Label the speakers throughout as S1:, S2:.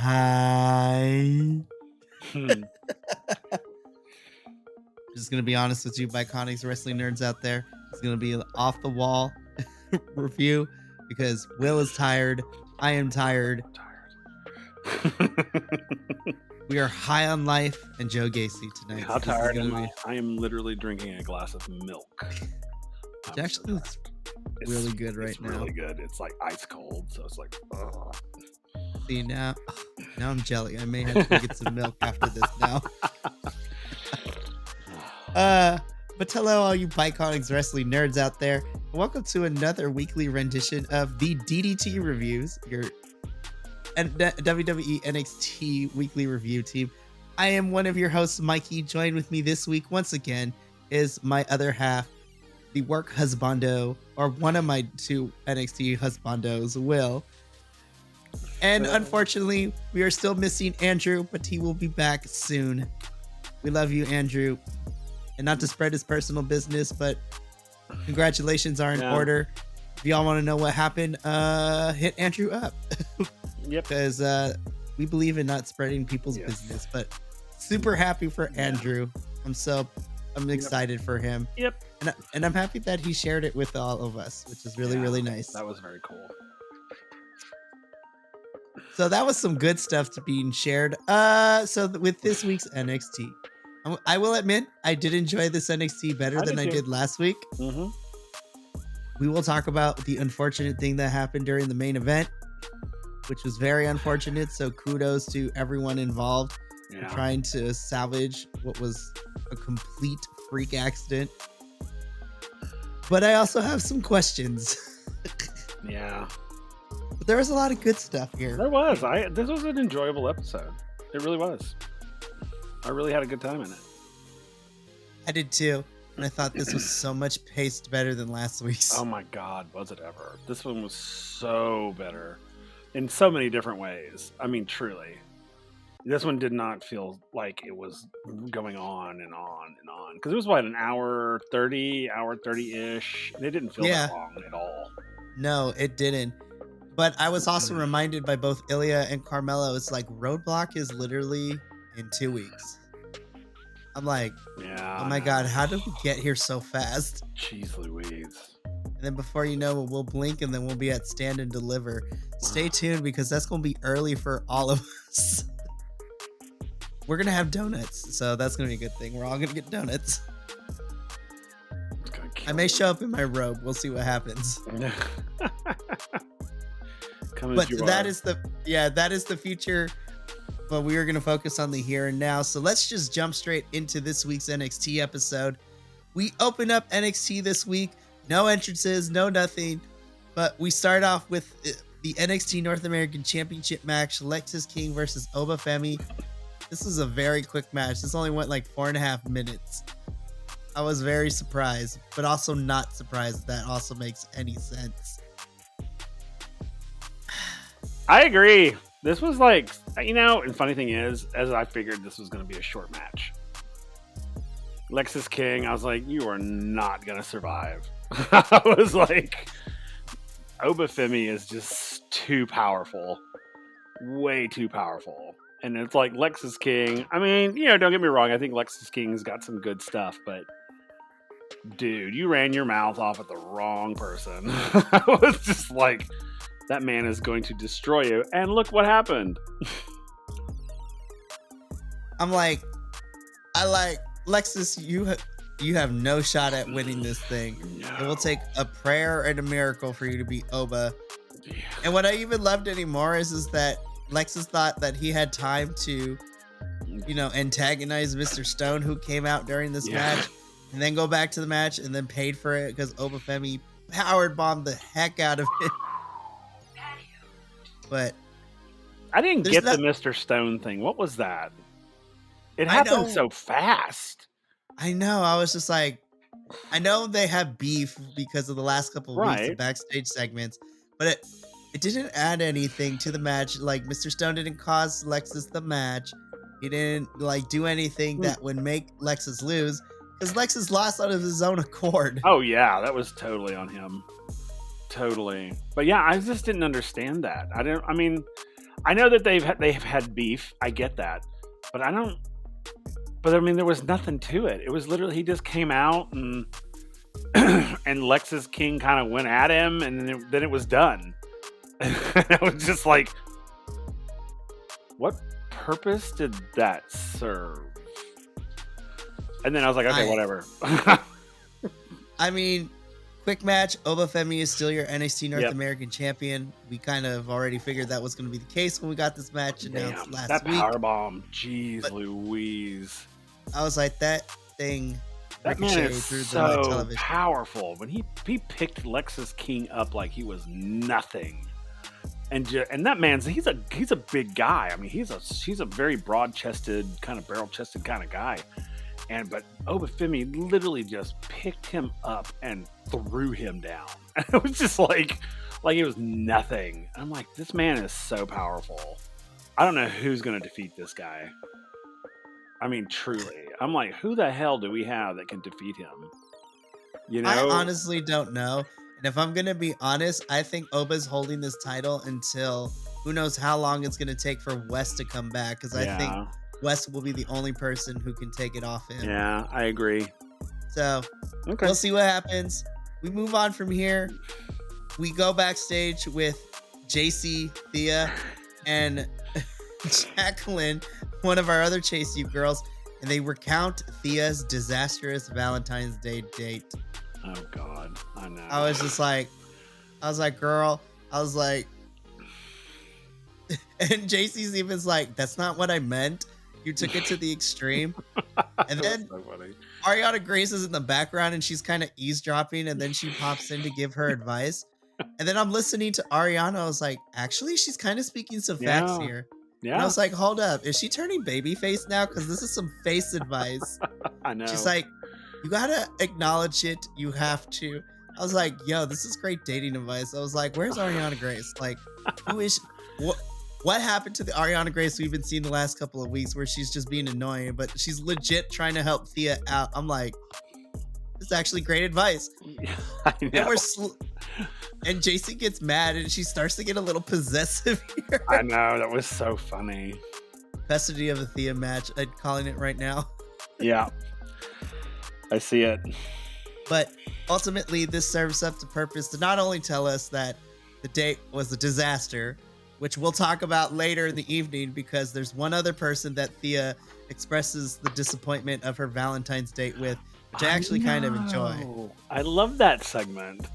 S1: Hi.
S2: Hmm.
S1: Just gonna be honest with you, Biconics wrestling nerds out there. It's gonna be an off the wall review because Will is tired. I am tired. We are high on life and Joe Gasy tonight.
S2: How
S1: So this is
S2: tired
S1: gonna
S2: am I?
S1: be-
S2: I am literally drinking a glass of milk.
S1: It actually looks really good right now.
S2: It's really good. It's like ice cold, so it's like, ugh.
S1: See now I'm jelly. I may have to get some milk after this now. But hello, all you Biconics wrestling nerds out there. Welcome to another weekly rendition of the DDT reviews, your WWE NXT weekly review team. I am one of your hosts, Mikey. Joined with me this week, once again, is my other half, the work husbando, or one of my two NXT husbandos, Will. And unfortunately, we are still missing Andrew, but he will be back soon. We love you, Andrew. And not to spread his personal business, but congratulations are in order. If y'all want to know what happened, hit Andrew up.
S2: Yep.
S1: Because we believe in not spreading people's business, but super happy for Andrew. I'm excited for him.
S2: Yep.
S1: And I'm happy that he shared it with all of us, which is really, really nice.
S2: That was very cool.
S1: So that was some good stuff to being shared. So with this week's NXT, I will admit I did enjoy this NXT better than I did last week.
S2: Mm-hmm.
S1: We will talk about the unfortunate thing that happened during the main event, which was very unfortunate. So kudos to everyone involved in trying to salvage what was a complete freak accident. But I also have some questions.
S2: Yeah.
S1: But there was a lot of good stuff here.
S2: There was. This was an enjoyable episode. It really was. I really had a good time in it.
S1: I did too. And I thought this was so much paced better than last week's.
S2: Oh my God, was it ever? This one was so better in so many different ways. I mean, truly. This one did not feel like it was going on and on and on. Because it was, what, an hour 30-ish? It didn't feel that long at all.
S1: No, it didn't. But I was also reminded by both Ilya and Carmelo, it's like Roadblock is literally in 2 weeks. I'm like, oh my God, how did we get here so fast?
S2: Jeez Louise.
S1: And then before you know it, we'll blink and then we'll be at Stand and Deliver. Stay tuned because that's going to be early for all of us. We're going to have donuts, so that's going to be a good thing. We're all going to get donuts. I may show up in my robe. We'll see what happens. But that is the future. But we are going to focus on the here and now. So let's just jump straight into this week's NXT episode. We open up NXT this week. No entrances, no nothing. But we start off with the NXT North American Championship match. Lexis King versus Oba Femi. This is a very quick match. This only went like 4.5 minutes. I was very surprised, but also not surprised that also makes any sense.
S2: I agree. This was like, and funny thing is, as I figured this was going to be a short match. Lexis King, I was like, you are not going to survive. I was like, Oba Femi is just too powerful. Way too powerful. And it's like Lexis King, I mean, don't get me wrong. I think Lexis King's got some good stuff, but dude, you ran your mouth off at the wrong person. I was just like, that man is going to destroy you. And look what happened.
S1: I'm like, Lexis, you have no shot at winning this thing. No. It will take a prayer and a miracle for you to beat Oba. Yeah. And what I even loved anymore is that Lexis thought that he had time to, antagonize Mr. Stone, who came out during this match, and then go back to the match and then paid for it because Oba Femi powered bombed the heck out of it. But
S2: I didn't get the Mr. Stone thing. What was that? It happened so fast.
S1: I know. I was just like, I know they have beef because of the last couple of weeks of backstage segments, but it didn't add anything to the match. Like, Mr. Stone didn't cause Lexis the match. He didn't do anything that would make Lexis lose because Lexis lost out of his own accord.
S2: Oh yeah, that was totally on him. Totally. But yeah, I just didn't understand that. I know that they've had beef. I get that, but I don't. But I mean, there was nothing to it. It was literally he just came out and and Lexus King kind of went at him, and then it was done. I was just like, what purpose did that serve? And then I was like, okay, whatever.
S1: I mean, quick match. Obafemi is still your NXT North American champion. We kind of already figured that was going to be the case when we got this match announced last week.
S2: That powerbomb, jeez Louise.
S1: I was like, that thing.
S2: That man is so powerful. When he picked Lexus King up like he was nothing, and that man's he's a big guy. I mean, he's a very broad chested, kind of barrel chested kind of guy. But Obafemi literally just picked him up and threw him down. It was just like it was nothing. I'm like, this man is so powerful. I don't know who's going to defeat this guy. I mean, truly. I'm like, who the hell do we have that can defeat him? You know?
S1: I honestly don't know. And if I'm going to be honest, I think Oba's holding this title until who knows how long it's going to take for West to come back. Because I think West will be the only person who can take it off him.
S2: Yeah, I agree.
S1: So we'll see what happens. We move on from here. We go backstage with JC, Thea, and Jacqueline, one of our other Chase You girls, and they recount Thea's disastrous Valentine's Day date.
S2: Oh God, I know.
S1: I was like, girl, and JC's even like, that's not what I meant. You took it to the extreme. And then so Ariana Grace is in the background and she's kind of eavesdropping, and then she pops in to give her advice. And then I'm listening to Ariana. I was like, actually, she's kind of speaking some facts here. Yeah. And I was like, hold up. Is she turning babyface now? Because this is some face advice.
S2: I know.
S1: She's like, you got to acknowledge it. You have to. I was like, yo, this is great dating advice. I was like, where's Ariana Grace? Like, who is she? What happened to the Ariana Grace we've been seeing the last couple of weeks where she's just being annoying, but she's legit trying to help Thea out? I'm like, this is actually great advice.
S2: I know.
S1: And JC gets mad and she starts to get a little possessive here.
S2: I know. That was so funny.
S1: Custody of a Thea match. I'm calling it right now.
S2: Yeah. I see it.
S1: But ultimately, this serves up the purpose to not only tell us that the date was a disaster, which we'll talk about later in the evening, because there's one other person that Thea expresses the disappointment of her Valentine's date with, which I actually kind of enjoy.
S2: I love that segment.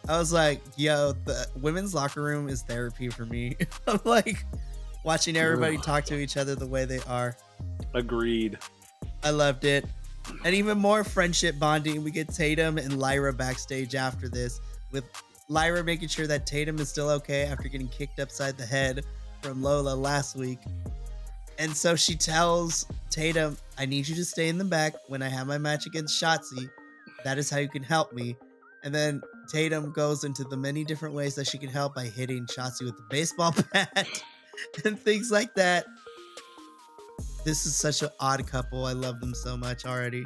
S1: I was like, yo, the women's locker room is therapy for me. I'm like watching everybody talk to each other the way they are.
S2: Agreed.
S1: I loved it. And even more friendship bonding. We get Tatum and Lyra backstage after this, with Lyra making sure that Tatum is still okay after getting kicked upside the head from Lola last week. And so she tells Tatum, I need you to stay in the back when I have my match against Shotzi. That is how you can help me. And then Tatum goes into the many different ways that she can help by hitting Shotzi with the baseball bat and things like that. This is such an odd couple. I love them so much already.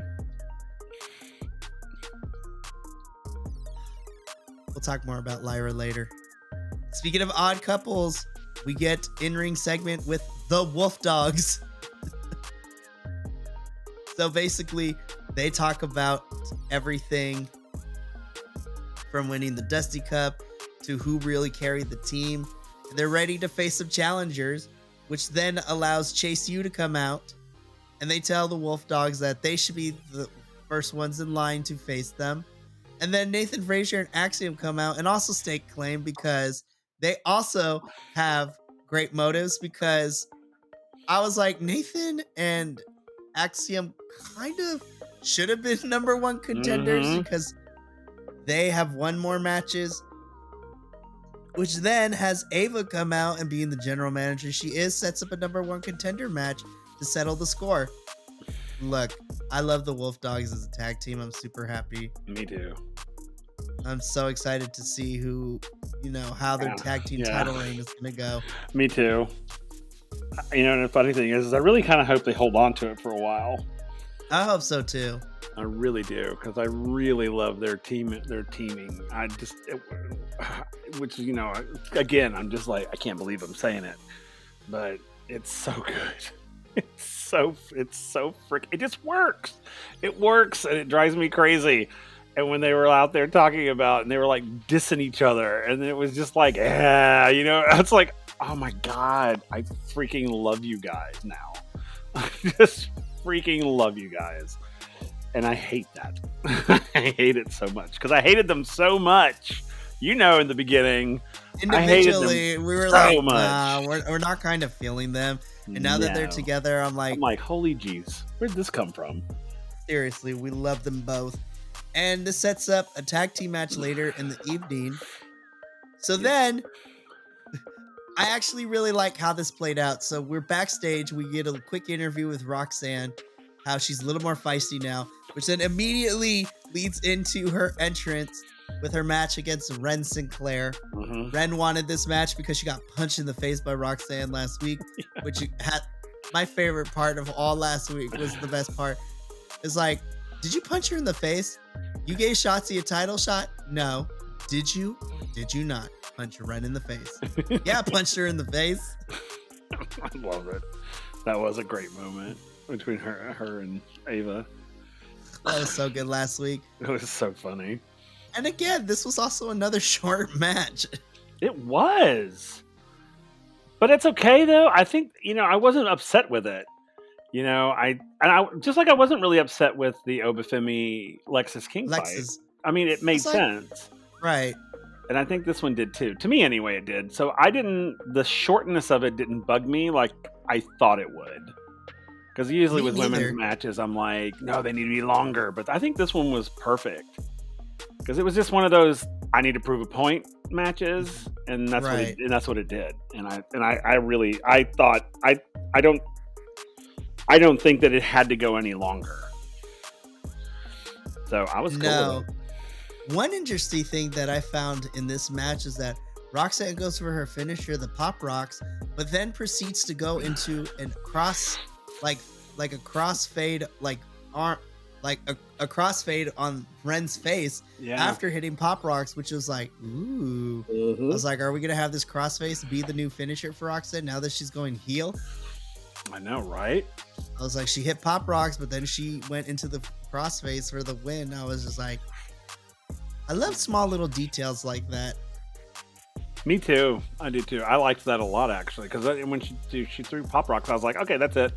S1: We'll talk more about Lyra later. Speaking of odd couples, we get in-ring segment with the Wolf Dogs. So basically, they talk about everything from winning the Dusty Cup to who really carried the team. They're ready to face some challengers, which then allows Chase U to come out, and they tell the Wolf Dogs that they should be the first ones in line to face them. And then Nathan Frazier and Axiom come out and also stake claim, because they also have great motives. Because I was like, Nathan and Axiom kind of should have been number one contenders, because they have won more matches, which then has Ava come out and being the general manager sets up a number one contender match to settle the score. Look, I love the Wolf Dogs as a tag team. I'm super happy.
S2: Me too.
S1: I'm so excited to see how their tag team title reign is going to go.
S2: Me too. And the funny thing is I really kind of hope they hold on to it for a while.
S1: I hope so too.
S2: I really do, because I really love their teaming. Which again, I'm just like, I can't believe I'm saying it, but it's so good. It's so frick. It just works. It works, and it drives me crazy. And when they were out there talking about, and they were like dissing each other, and it was just like, it's like, oh my god, I freaking love you guys now. I just freaking love you guys, and I hate that. I hate it so much because I hated them so much. In the beginning,
S1: individually, we were
S2: so
S1: like,
S2: much.
S1: nah, we're not kind of feeling them. And now that they're together, I'm like,
S2: holy jeez, where'd this come from?
S1: Seriously, we love them both. And this sets up a tag team match later in the evening. So then, I actually really like how this played out. So we're backstage. We get a quick interview with Roxanne, how she's a little more feisty now, which then immediately leads into her entrance with her match against Ren Sinclair.
S2: Mm-hmm.
S1: Ren wanted this match because she got punched in the face by Roxanne last week, which had my favorite part of all last week was the best part. It's like, did you punch her in the face? You gave Shotzi a title shot? No. Did you? Did you not punch Ren in the face? Yeah, I punched her in the face.
S2: I love it. That was a great moment between her and Ava.
S1: That was so good last week.
S2: It was so funny.
S1: And again, this was also another short match.
S2: It was. But it's okay though. I think, I wasn't upset with it. I just like I wasn't really upset with the Obafemi Lexis King fight. I mean, it made sense.
S1: Right.
S2: And I think this one did too. To me anyway, it did. So the shortness of it didn't bug me like I thought it would. Because usually with women's matches, I'm like, no, they need to be longer. But I think this one was perfect. Because it was just one of those I need to prove a point matches, and that's what it did. And I thought I don't think that it had to go any longer. So I was cool with it.
S1: One interesting thing that I found in this match is that Roxanne goes for her finisher, the Pop Rocks, but then proceeds to go into a crossfade on Ren's face after hitting Pop Rocks, which was like, ooh. I was like, are we gonna have this crossface be the new finisher for Roxanne now that she's going heel?
S2: I know, right?
S1: I was like, she hit Pop Rocks, but then she went into the crossface for the win. I was just like, I love small little details like that.
S2: Me too. I do too. I liked that a lot actually, because when she threw Pop Rocks, I was like, okay, that's it.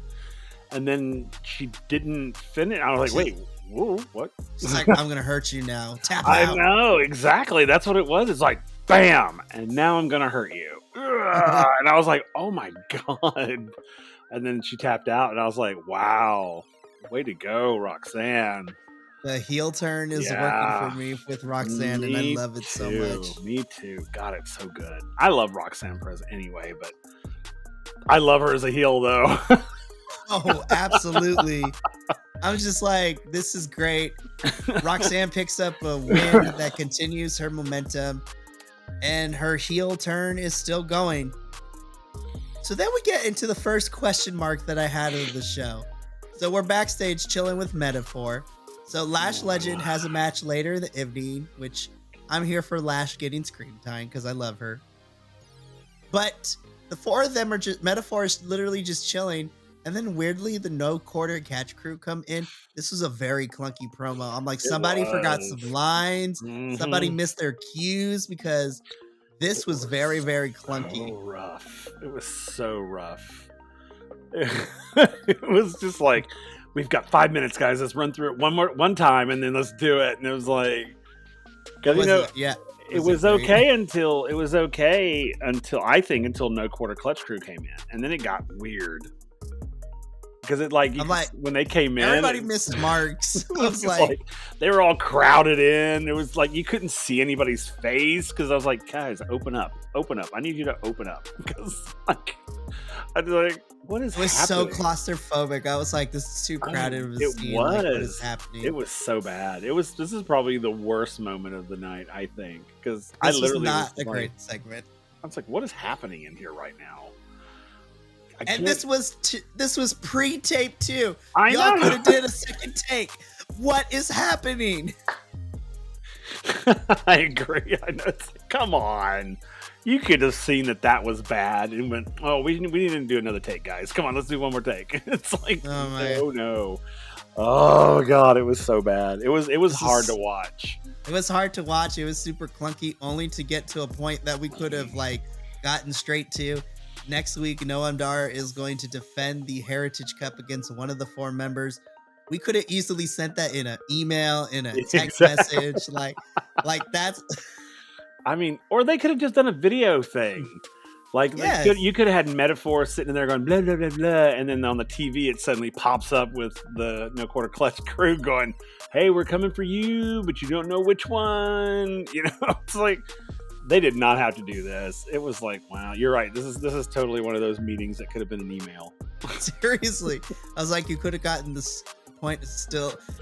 S2: And then she didn't finish. I was like, wait, whoa, what?
S1: She's like, I'm gonna hurt you now. Tap out.
S2: I know, exactly. That's what it was. It's like, bam, and now I'm gonna hurt you. And I was like, oh my god. And then she tapped out, and I was like, wow, way to go, Roxanne.
S1: The heel turn is working for me with Roxanne, and I love it so much.
S2: Me too. God, it's so good. I love Roxanne Perez anyway, but I love her as a heel, though.
S1: Oh, absolutely. I'm just like, this is great. Roxanne picks up a win that continues her momentum, and her heel turn is still going. So then we get into the first question mark that I had of the show. So we're backstage chilling with Metaphor. So Lash Legend has a match later in the evening, which I'm here for Lash getting screen time because I love her. But the four of them are just, Metaphor is literally just chilling. And then weirdly, the No Quarter Catch crew come in. This was a very clunky promo. I'm like, somebody forgot some lines. Somebody missed their cues because this was very, very clunky.
S2: So rough. It was so rough. It was just like, we've got 5 minutes, guys. Let's run through it one time, and then let's do it. And it was like, because it was okay until I think until No Quarter Clutch crew came in, and then it got weird. Because when they came in,
S1: everybody missed marks. It was like
S2: they were all crowded in. It was like you couldn't see anybody's face because I was like, guys, open up. I need you to open up because I was like, what is happening? It was
S1: so claustrophobic. I was like, this is too crowded of a scene. Like, what is happening?
S2: It was so bad. This is probably the worst moment of the night, I think, because
S1: I literally was not a great segment.
S2: I was like, what is happening in here right now?
S1: And this was pre-tape too.
S2: Y'all
S1: could have did a second take. What is happening?
S2: I agree. I know it's like, come on. You could have seen that was bad and went, oh, we need to do another take, guys. Come on, let's do one more take. It's like, no. Oh God, it was so bad. It was hard to watch.
S1: It was hard to watch. It was super clunky, only to get to a point that we could have like gotten straight to. Next week, Noam Dar is going to defend the Heritage Cup against one of the 4 members. We could have easily sent that in an email, in a text message, like that's.
S2: I mean, or they could have just done a video thing. Like, you could have had Metaphor sitting in there going, blah, blah, blah, blah. And then on the TV, it suddenly pops up with the No Quarter Clutch crew going, hey, we're coming for you, but you don't know which one. You know, it's like, they did not have to do this. It was like, wow, you're right. This is totally one of those meetings that could have been an email.
S1: Seriously. I was like, you could have gotten this point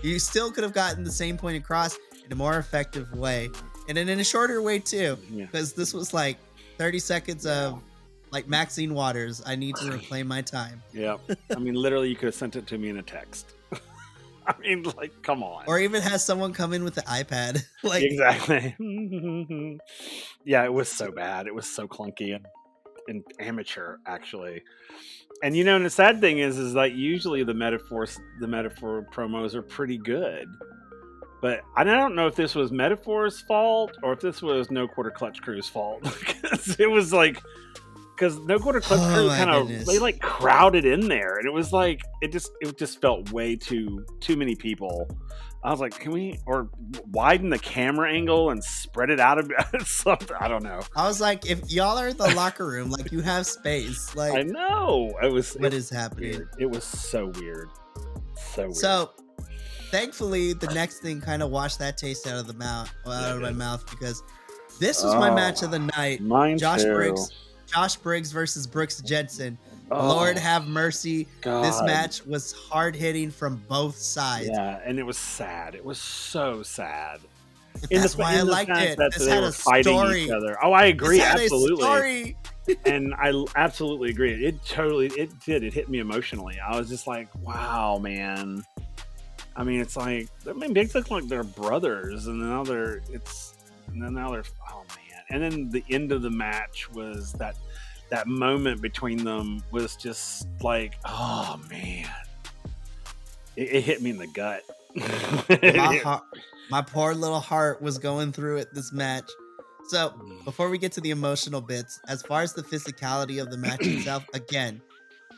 S1: you still could have gotten the same point across in a more effective way. And then in a shorter way too, because this was like 30 seconds of like Maxine Waters. I need to reclaim my time.
S2: Yeah. I mean, literally, you could have sent it to me in a text. I mean, like, come on.
S1: Or even has someone come in with the iPad. Like
S2: exactly. Yeah, it was so bad. It was so clunky and amateur, actually. And you know, and the sad thing is like usually the metaphor promos are pretty good. But I don't know if this was Metaphor's fault or if this was No Quarter Clutch Crew's fault. Because it was like, because No Quarter Clutch Crew kind of they like crowded in there, and it was like it just felt way too many people. I was like, can we widen the camera angle and spread it out a bit? Something I don't know.
S1: I was like, if y'all are in the locker room, like you have space. Like
S2: I know
S1: what is happening.
S2: Weird. It was so weird. So weird.
S1: So thankfully, the next thing kind of washed that taste out of my mouth because this was my match of the night.
S2: Mine
S1: Josh Briggs versus Brooks Jensen. Lord have mercy.
S2: God.
S1: This match was hard hitting from both sides.
S2: Yeah, and it was sad. It was so sad.
S1: That's why I liked it.
S2: This had a story. Each other. Oh, I agree. Absolutely. And I absolutely agree. It did. It hit me emotionally. I was just like, wow, man. I mean, it's like, I mean, they look like they're brothers, and now they're, oh man. And then the end of the match was that moment between them was just like, oh man. It hit me in the gut.
S1: My poor little heart was going through it this match. So before we get to the emotional bits, as far as the physicality of the match itself, again,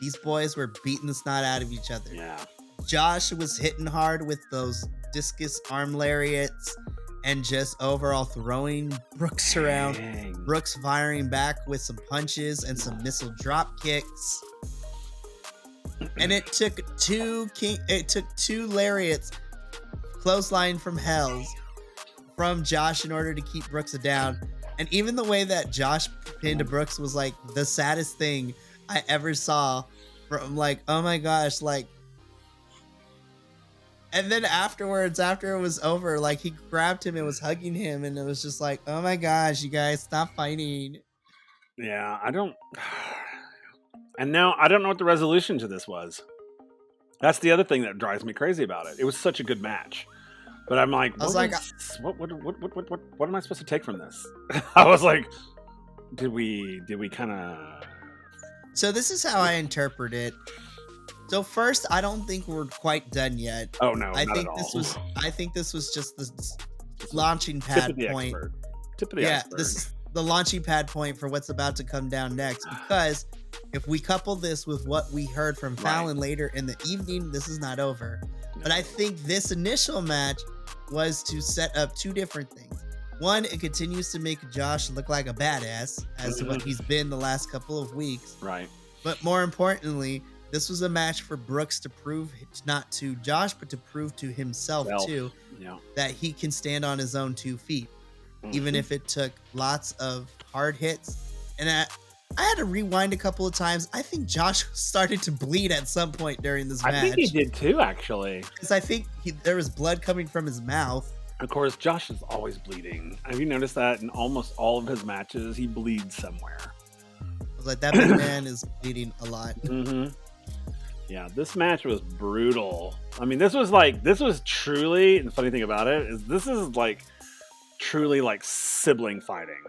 S1: these boys were beating the snot out of each other.
S2: Yeah.
S1: Josh was hitting hard with those discus arm lariats and just overall throwing Brooks around.
S2: Dang.
S1: Brooks firing back with some punches and some missile drop kicks. And it took two lariats, clothesline from Hells, from Josh in order to keep Brooks down. And even the way that Josh pinned Brooks was like the saddest thing I ever saw. From like, oh my gosh, like. And then afterwards, after it was over, like he grabbed him and was hugging him, and it was just like, oh my gosh, you guys, stop fighting.
S2: Yeah, and now I don't know what the resolution to this was. That's the other thing that drives me crazy about it. It was such a good match, but I'm like, what am I supposed to take from this? I was like, did we kind of?
S1: So this is how I interpret it. So first, I don't think we're quite done yet.
S2: Oh no,
S1: I think this was just the launching pad point.
S2: Tip of the iceberg.
S1: This is the launching pad point for what's about to come down next. Because if we couple this with what we heard from Fallon later in the evening, this is not over. No. But I think this initial match was to set up two different things. One, it continues to make Josh look like a badass as to what he's been the last couple of weeks.
S2: Right.
S1: But more importantly, this was a match for Brooks to prove, not to Josh, but to prove to himself too, that he can stand on his own 2 feet, even if it took lots of hard hits. And I had to rewind a couple of times. I think Josh started to bleed at some point during this match.
S2: I think he did too, actually.
S1: Because I think there was blood coming from his mouth.
S2: Of course, Josh is always bleeding. Have you noticed that in almost all of his matches, he bleeds somewhere?
S1: I was like, that big man is bleeding a lot.
S2: Yeah, this match was brutal. I mean, this was truly, and the funny thing about it is this is like truly like sibling fighting.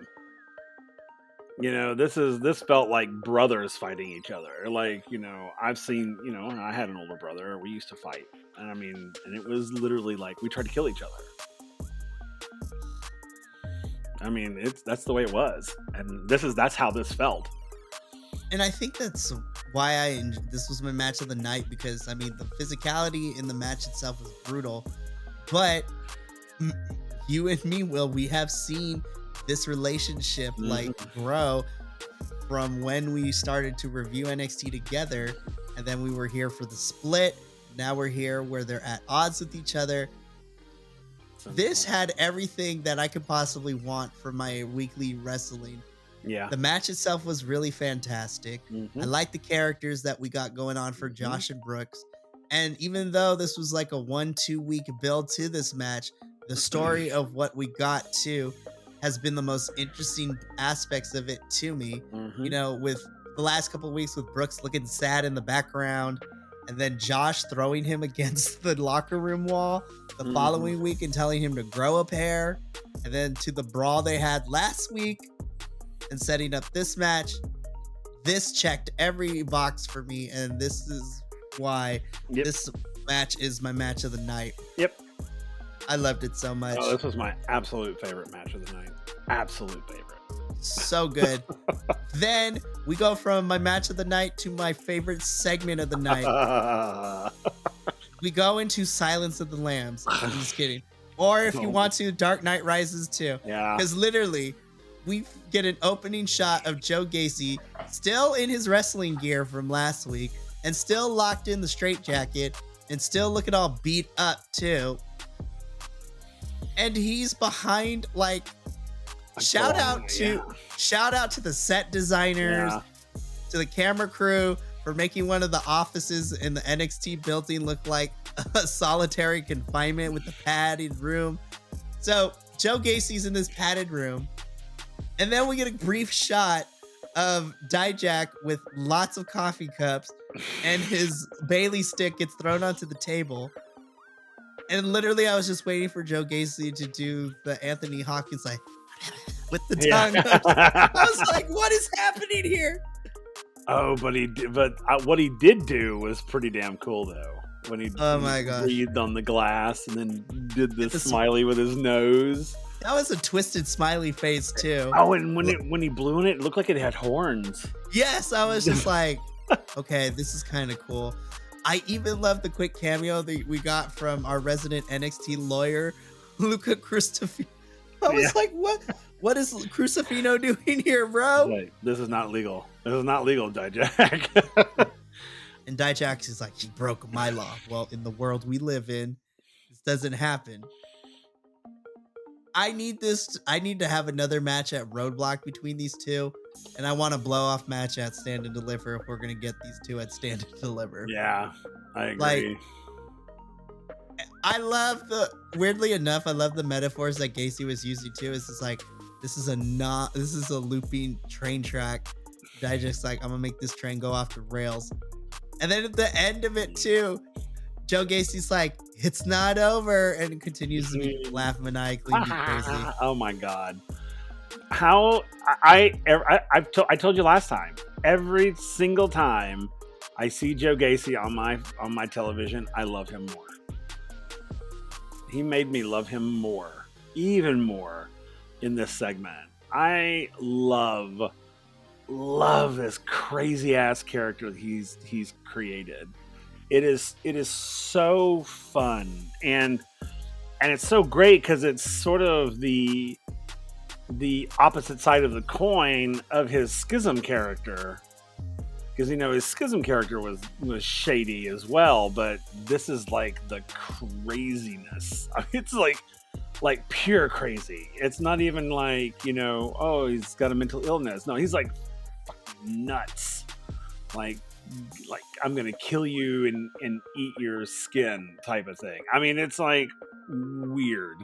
S2: You know, this felt like brothers fighting each other. Like, you know, I've seen, you know, I had an older brother. We used to fight, and I mean, and it was literally like we tried to kill each other. I mean, that's the way it was, and that's how this felt.
S1: And I think that's why this was my match of the night, because I mean the physicality in the match itself was brutal, but you and me, Will, we have seen this relationship like grow from when we started to review NXT together, and then we were here for the split. Now we're here where they're at odds with each other. This had everything that I could possibly want for my weekly wrestling.
S2: Yeah.
S1: The match itself was really fantastic. I like the characters that we got going on for Josh and Brooks. And even though this was like a 1-2 week build to this match, the story of what we got to has been the most interesting aspects of it to me. You know, with the last couple of weeks with Brooks looking sad in the background, and then Josh throwing him against the locker room wall the following week and telling him to grow a pair, and then to the brawl they had last week and setting up this match. This checked every box for me, and this is why this match is my match of the night.
S2: Yep.
S1: I loved it so much.
S2: Oh, this was my absolute favorite match of the night. Absolute favorite.
S1: So good. Then we go from my match of the night to my favorite segment of the night. We go into Silence of the Lambs. I'm just kidding. Or if you want to, Dark Knight Rises too.
S2: Yeah.
S1: Because literally, we get an opening shot of Joe Gasy still in his wrestling gear from last week and still locked in the straitjacket and still looking all beat up too. And he's behind, like, shout out to the set designers, to the camera crew for making one of the offices in the NXT building look like a solitary confinement with the padded room. So Joe Gacy's in this padded room, and then we get a brief shot of Dijak with lots of coffee cups, and his Bailey stick gets thrown onto the table. And literally, I was just waiting for Joe Gasy to do the Anthony Hawkins, like, with the tongue. I was like, what is happening here?
S2: Oh, but what he did do was pretty damn cool, though. When he breathed on the glass and then did this smiley with his nose.
S1: That was a twisted smiley face too.
S2: Oh, and when he blew in it, it looked like it had horns.
S1: Yes, I was just like, okay, this is kind of cool. I even love the quick cameo that we got from our resident NXT lawyer, Luca Cristofino. I was like, what is Crucifino doing here, bro?
S2: Right. This is not legal. This is not legal, Dijak.
S1: And Dijak is like, he broke my law. Well, in the world we live in, this doesn't happen. I need to have another match at Roadblock between these two. And I want a blow-off match at Stand and Deliver if we're going to get these two at Stand and Deliver.
S2: Yeah, I agree.
S1: Like, I love weirdly enough, I love the metaphors that Gasy was using too. It's just like, this is a looping train track. Dijak's like, I'm going to make this train go off the rails. And then at the end of it too, Joe Gacy's like, it's not over, and continues to laugh maniacally and be crazy.
S2: Oh my God. How I told you last time, every single time I see Joe Gasy on my television, I love him more. He made me love him more, even more in this segment. I love this crazy ass character that he's created. It is so fun, and it's so great because it's sort of the opposite side of the coin of his Schism character, because his Schism character was shady as well, but this is like the craziness. I mean, it's like pure crazy. It's not even like, oh, he's got a mental illness. No, he's like fucking nuts. Like I'm gonna kill you and eat your skin type of thing. I mean, it's like weird,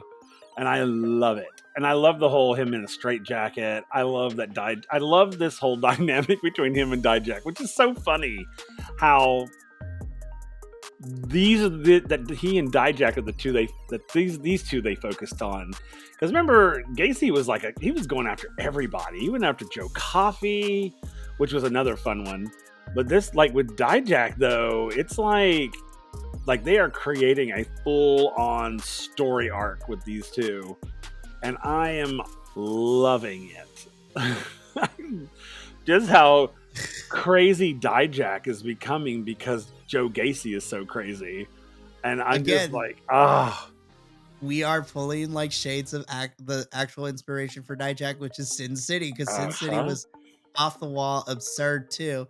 S2: and I love it. And I love the whole him in a straitjacket. I love that I love this whole dynamic between him and Dijak, which is so funny. How these are that he and Dijak are the two these two they focused on. Because remember, Gasy was he was going after everybody. He went after Joe Coffey, which was another fun one. But this, with Dijak though, it's like they are creating a full-on story arc with these two, and I am loving it. Just how crazy Dijak is becoming because Joe Gasy is so crazy, and I'm just
S1: we are pulling shades of the actual inspiration for Dijak, which is Sin City, because Sin City was off the wall absurd too.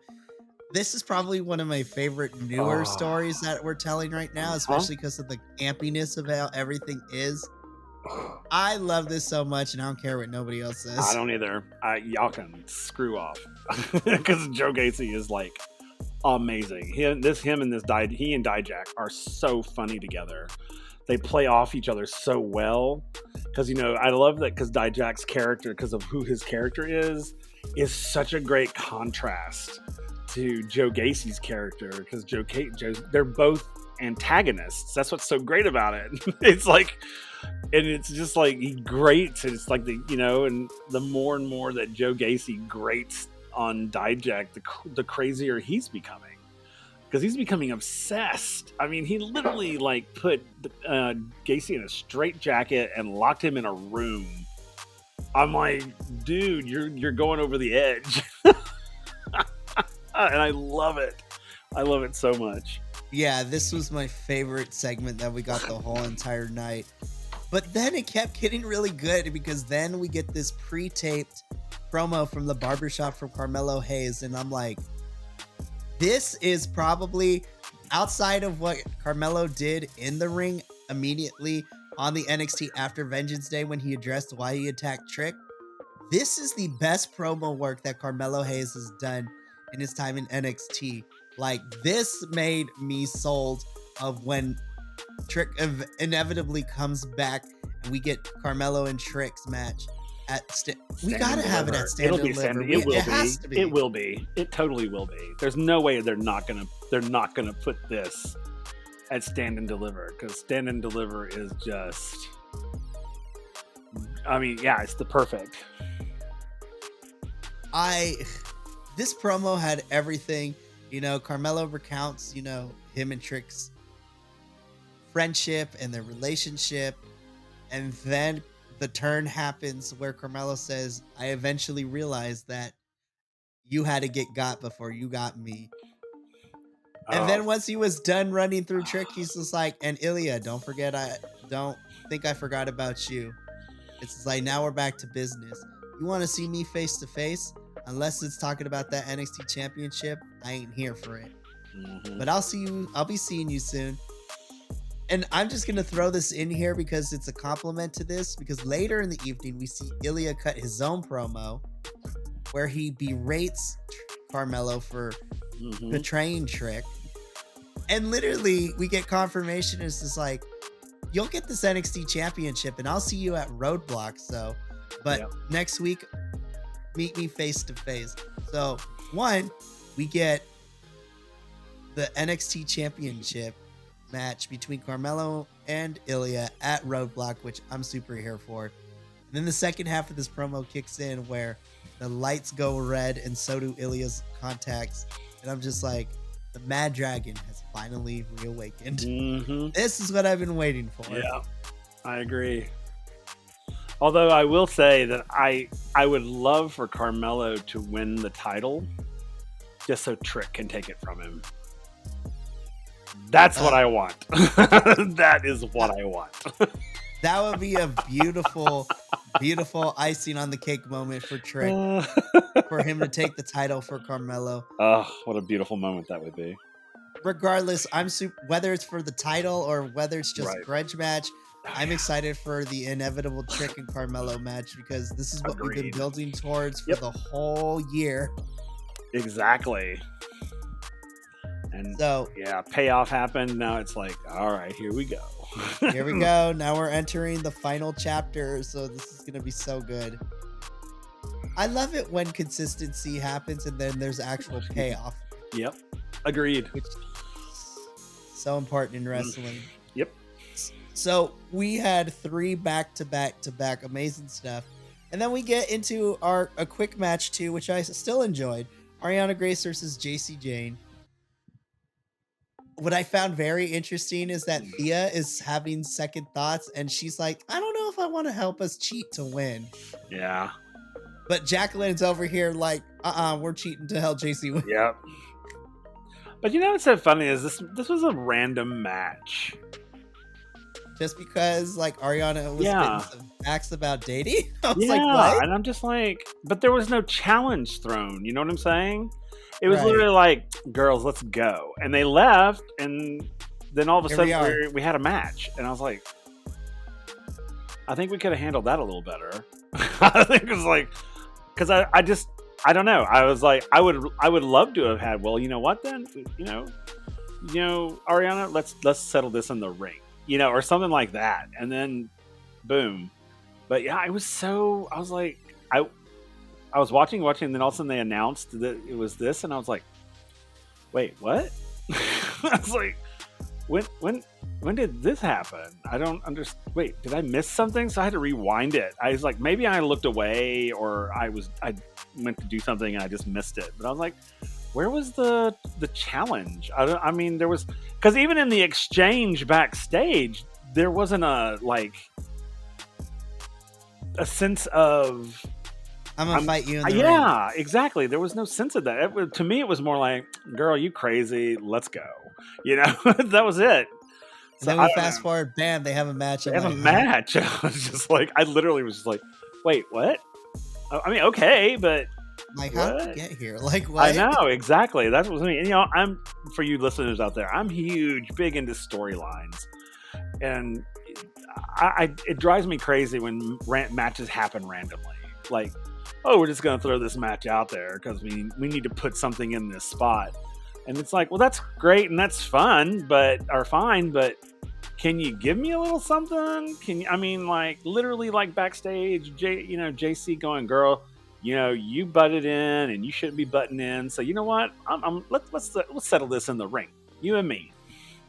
S1: This is probably one of my favorite newer stories that we're telling right now, especially because of the campiness of how everything is. I love this so much, and I don't care what nobody else says.
S2: I don't either. Y'all can screw off, because Joe Gasy is amazing. He and Dijak are so funny together. They play off each other so well. Because I love that because Dijak's character, because of who his character is such a great contrast to Joe Gacy's character. Because they're both antagonists. That's what's so great about it. It's and it's just he grates, and it's and the more and more that Joe Gasy grates on Dijak, the crazier he's becoming, because he's becoming obsessed. I mean, he literally put Gasy in a straitjacket and locked him in a room. I'm like, dude, you're going over the edge. And I love it. I love it so much.
S1: Yeah, this was my favorite segment that we got the whole entire night. But then it kept getting really good, because then we get this pre-taped promo from the barbershop from Carmelo Hayes, and I'm like, this is probably, outside of what Carmelo did in the ring immediately on the NXT after Vengeance Day when he addressed why he attacked Trick, this is the best promo work that Carmelo Hayes has done in his time in NXT. This made me sold of when Trick inevitably comes back and we get Carmelo and Trick's match at we gotta have it at Stand and Deliver.
S2: It will be. It totally will be. There's no way they're not gonna put this at Stand and Deliver, because Stand and Deliver is just, it's the perfect.
S1: This promo had everything. Carmelo recounts, him and Trick's friendship and their relationship. And then the turn happens where Carmelo says, I eventually realized that you had to get got before you got me. And then once he was done running through Trick, he's just like, and Ilya, don't forget, I don't think I forgot about you. It's now we're back to business. You want to see me face to face? Unless it's talking about that NXT championship, I ain't here for it. Mm-hmm. But I'll be seeing you soon. And I'm just going to throw this in here because it's a compliment to this, because later in the evening, we see Ilya cut his own promo where he berates Carmelo for betraying Trick. And literally, we get confirmation. It's just you'll get this NXT championship and I'll see you at Roadblock. But next week, meet me face to face. So, we get the NXT championship match between Carmelo and Ilya at Roadblock, which I'm super here for. And then the second half of this promo kicks in where the lights go red and so do Ilya's contacts. And I'm just like, the Mad Dragon has finally reawakened. Mm-hmm. This is what I've been waiting for.
S2: Yeah, I agree. Although I will say that I would love for Carmelo to win the title just so Trick can take it from him. That's what I want. That is what I want.
S1: That would be a beautiful, beautiful icing on the cake moment for Trick. For him to take the title for Carmelo.
S2: Oh, what a beautiful moment that would be.
S1: Regardless, whether it's for the title or whether it's just a grudge match, I'm excited for the inevitable Trick and Carmelo match, because this is what we've been building towards for the whole year.
S2: Exactly. And so, payoff happened. Now it's all right, here we go.
S1: Here we go. Now we're entering the final chapter. So this is going to be so good. I love it when consistency happens and then there's actual payoff.
S2: Yep. Agreed.
S1: Which So important in wrestling.
S2: Yep.
S1: So we had 3 back-to-back amazing stuff. And then we get into a quick match too, which I still enjoyed. Ariana Grace versus JC Jane. What I found very interesting is that Thea is having second thoughts and she's like, I don't know if I want to help us cheat to win.
S2: Yeah.
S1: But Jacqueline's over here like, we're cheating to help JC win.
S2: Yep. But you know what's so funny is this was a random match.
S1: Just because like Ariana was spitting some facts about dating? I was like,
S2: what? And I'm just like, but there was no challenge thrown. You know what I'm saying? It was literally like, girls, let's go. And they left, and then all of a sudden we had a match. And I was like, I think we could have handled that a little better. I think it was like, because I don't know. I was like, I would love to have had, well, you know what then? You know, Ariana, let's settle this in the ring. You know, or something like that. And then boom. But yeah, it was so, I was like, I was watching, and then all of a sudden they announced that it was this, and I was like, wait, what? I was like, when did this happen? I don't understand. Wait, did I miss something? So I had to rewind it. I was like, maybe I looked away, or I went to do something and I just missed it. But I was like, where was the challenge? I mean, there was, because even in the exchange backstage, there wasn't a sense of,
S1: I'm gonna fight you in the
S2: ring.
S1: Ring.
S2: Exactly. There was no sense of that. To me, it was more like, girl, you crazy, let's go. You know, that was it.
S1: So then we fast forward, bam, they have a match.
S2: They have a match. I was just like, I literally was just like, wait, what? I mean, okay, but
S1: like, how did we get here? Like, what?
S2: I know, exactly. That's what I mean. You know, for you listeners out there, I'm big into storylines, and it drives me crazy when matches happen randomly. Like, oh, we're just going to throw this match out there because we need to put something in this spot, and it's like, well, that's great and that's fun, but can you give me a little something? I mean, like, literally, like, backstage, JC going, girl, you know, you butted in and you shouldn't be butting in. So you know what? Let's settle this in the ring, you and me.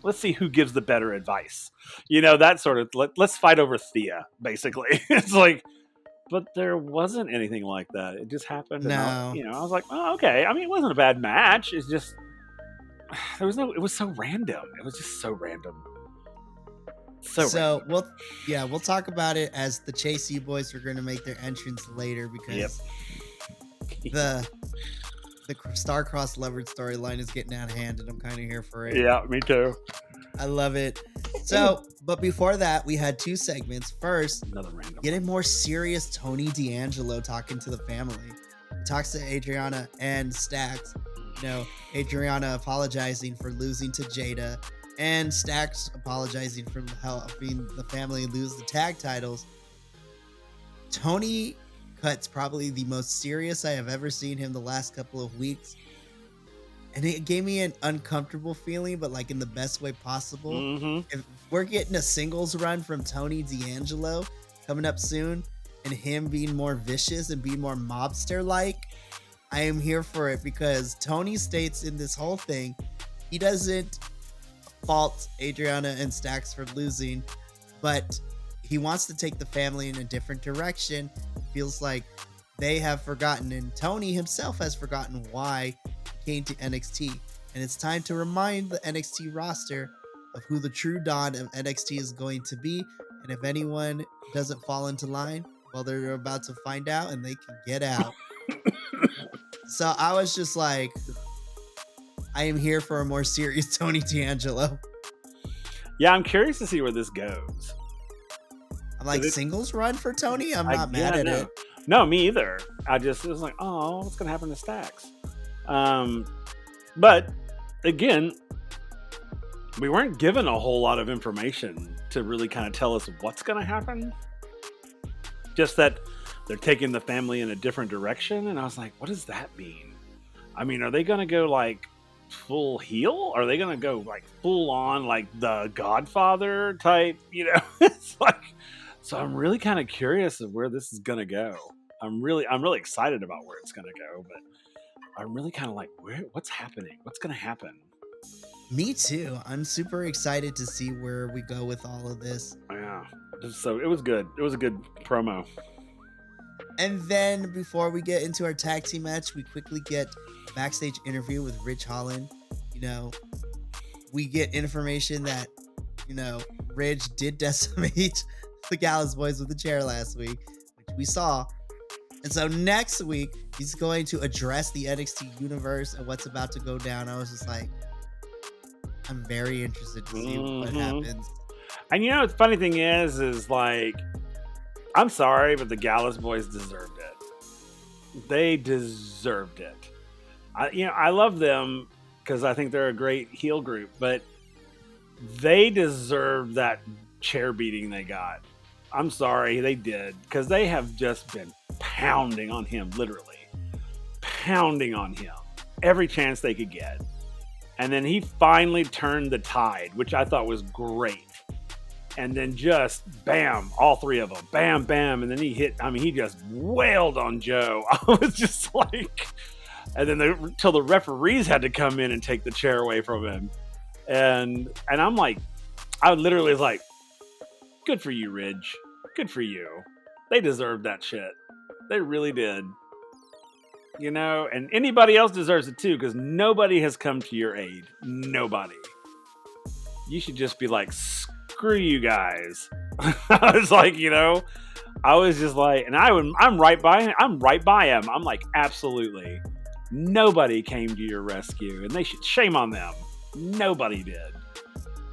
S2: Let's see who gives the better advice. You know, that sort of, let's fight over Thea, basically. It's like, but there wasn't anything like that. It just happened.
S1: No.
S2: And I was like, oh, okay. I mean, it wasn't a bad match. It's just, it was so random. It was just so random.
S1: We'll talk about it as the Chasey boys are going to make their entrance later because the Star-Crossed Lovers storyline is getting out of hand, and I'm kind of here for it.
S2: Yeah, me too.
S1: I love it. So, but before that, we had 2 segments. First,
S2: another random
S1: getting more serious. Tony D'Angelo talking to the family. He talks to Adriana and Stax. You know, Adriana apologizing for losing to Jada, and Stax apologizing for helping the family lose the tag titles. Tony cuts probably the most serious I have ever seen him the last couple of weeks. And it gave me an uncomfortable feeling, but like in the best way possible.
S2: Mm-hmm.
S1: If we're getting a singles run from Tony D'Angelo coming up soon, and him being more vicious and being more mobster-like, I am here for it, because Tony states in this whole thing, he doesn't fault Adriana and Stax for losing, but he wants to take the family in a different direction. Feels like they have forgotten, and Tony himself has forgotten why he came to NXT. And it's time to remind the NXT roster of who the true dawn of NXT is going to be. And if anyone doesn't fall into line, well, they're about to find out, and they can get out. So I was just like, I am here for a more serious Tony D'Angelo.
S2: Yeah, I'm curious to see where this goes.
S1: I'm like, singles run for Tony? I'm not mad at it.
S2: No, me either. It was like, oh, what's going to happen to Stax? But again, we weren't given a whole lot of information to really kind of tell us what's going to happen. Just that they're taking the family in a different direction. And I was like, what does that mean? I mean, are they going to go like full heel? Are they going to go like full on like the Godfather type? You know, it's like, so I'm really kind of curious of where this is going to go. I'm really excited about where it's going to go, but I'm really kind of like, what's happening? What's going to happen?
S1: Me too. I'm super excited to see where we go with all of this.
S2: Yeah. So it was good. It was a good promo.
S1: And then before we get into our tag team match, we quickly get a backstage interview with Ridge Holland. You know, we get information that, Ridge did decimate the Gallows Boys with the chair last week, which we saw. And so next week, he's going to address the NXT universe and what's about to go down. I was just like, I'm very interested to see what happens.
S2: And the funny thing is like, I'm sorry, but the Gallows Boys deserved it. They deserved it. I love them because I think they're a great heel group, but they deserve that chair beating they got. I'm sorry, they did, because they have just been pounding on him, literally pounding on him every chance they could get. And then he finally turned the tide, which I thought was great. And then just bam, all three of them, bam, bam. And then he just wailed on Joe. I was just like, and then till the referees had to come in and take the chair away from him. And I'm like, I literally was like, good for you, Ridge. Good for you. They deserved that shit. They really did. And anybody else deserves it too, because nobody has come to your aid. Nobody. You should just be like, screw you guys. I was like, I was just like, and I'm right by him. I'm like, absolutely. Nobody came to your rescue, and they should shame on them. Nobody did.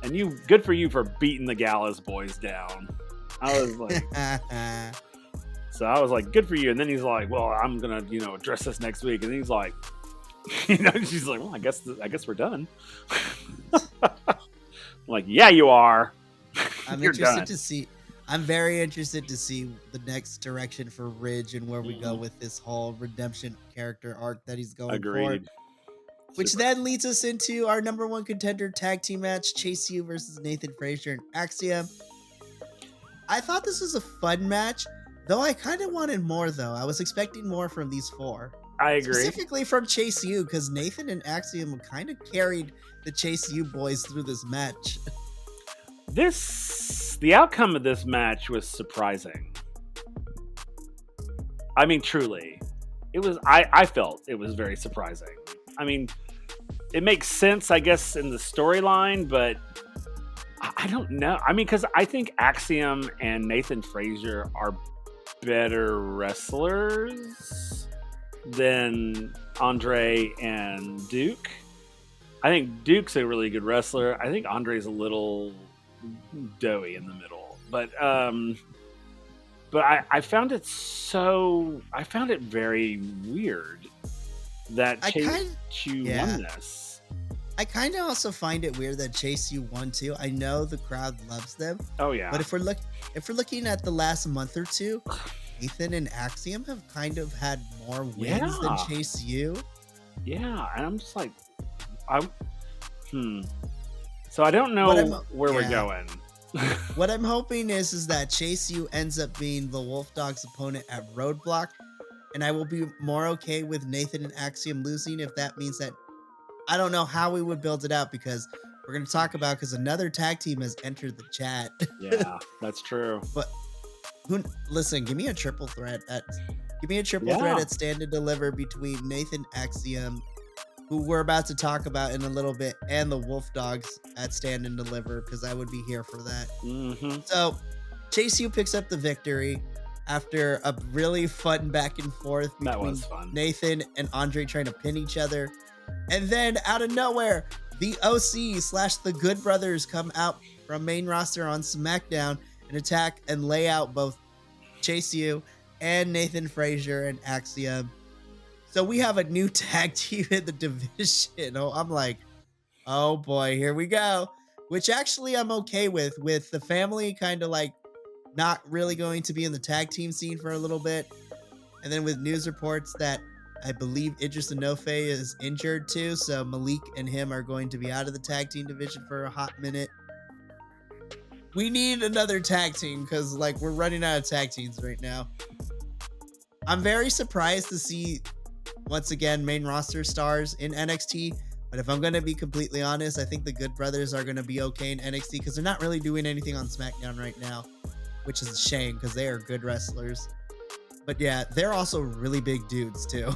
S2: And good for you for beating the Gallows Boys down. I was like, so I was like, good for you. And then he's like, well, I'm gonna, address this next week. And he's like, she's like, well, I guess we're done. I'm like, yeah, you are.
S1: I'm interested to see. I'm very interested to see the next direction for Ridge and where we go with this whole redemption character arc that he's going for. Which then leads us into our number one contender tag team match, Chase U versus Nathan Frazier and Axiom. I thought this was a fun match, though I kind of wanted more, though. I was expecting more from these four.
S2: I agree.
S1: Specifically from Chase U, because Nathan and Axiom kind of carried the Chase U boys through this match.
S2: The outcome of this match was surprising. I mean, truly. It was, I felt it was very surprising. I mean, it makes sense, I guess, in the storyline, but I don't know. I mean, because I think Axiom and Nathan Frazier are better wrestlers than Andre and Duke. I think Duke's a really good wrestler. I think Andre's a little doughy in the middle. But I found it very weird that Chase U won this.
S1: I kind of also find it weird that Chase U won too. I know the crowd loves them.
S2: Oh yeah.
S1: But if we're looking at the last month or two, Nathan and Axiom have kind of had more wins than Chase U.
S2: Yeah, and I'm just like, So I don't know where we're going.
S1: What I'm hoping is that Chase U ends up being the Wolf Dog's opponent at Roadblock, and I will be more okay with Nathan and Axiom losing if that means that. I don't know how we would build it out, because we're going to talk about, because another tag team has entered the chat.
S2: Yeah, that's true.
S1: But listen, give me a triple threat at Stand and Deliver between Nathan Axiom, who we're about to talk about in a little bit, and the Wolf Dogs at Stand and Deliver, because I would be here for that.
S2: Mm-hmm.
S1: So Chase U picks up the victory after a really fun back and forth between Nathan and Andre trying to pin each other. And then out of nowhere, the OC / the Good Brothers come out from main roster on SmackDown and attack and lay out both Chase U and Nathan Frazier and Axiom. So we have a new tag team in the division. I'm like, oh boy, here we go. Which actually I'm okay with the family kind of like not really going to be in the tag team scene for a little bit. And then with news reports that I believe Idris Enofe is injured too, so Malik and him are going to be out of the tag team division for a hot minute. We need another tag team, because we're running out of tag teams right now. I'm very surprised to see, once again, main roster stars in NXT. But if I'm going to be completely honest, I think the Good Brothers are going to be okay in NXT because they're not really doing anything on SmackDown right now, which is a shame because they are good wrestlers. But yeah, they're also really big dudes too.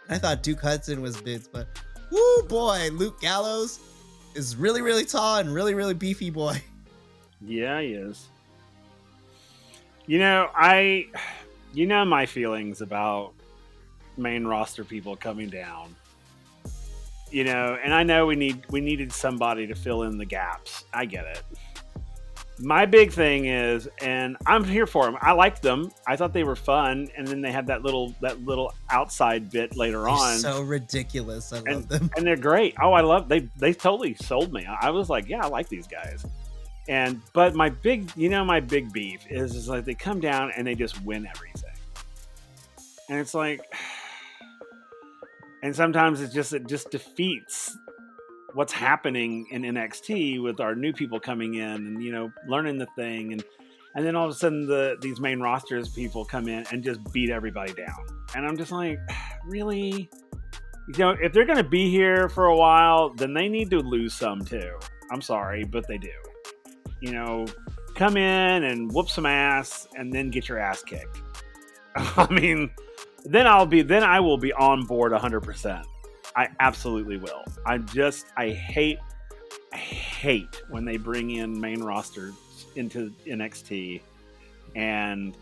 S1: I thought Duke Hudson was big, but woo boy, Luke Gallows is really, really tall and really, really beefy boy.
S2: Yeah, he is. My feelings about main roster people coming down. And I know we needed somebody to fill in the gaps. I get it. My big thing is, and I'm here for them. I liked them. I thought they were fun, and then they had that little outside bit later on.
S1: So ridiculous. I love them,
S2: and they're great. Oh, I love they totally sold me. I was like, yeah, I like these guys. But my big beef is like they come down and they just win everything, and it's like, and sometimes it just defeats what's happening in NXT with our new people coming in and learning the thing, and then all of a sudden these main rosters people come in and just beat everybody down, and I'm just like, really? If they're going to be here for a while, then they need to lose some too. I'm sorry, but they do. Come in and whoop some ass and then get your ass kicked. I mean, then I will be on board 100%. I absolutely will. I hate when they bring in main rosters into NXT and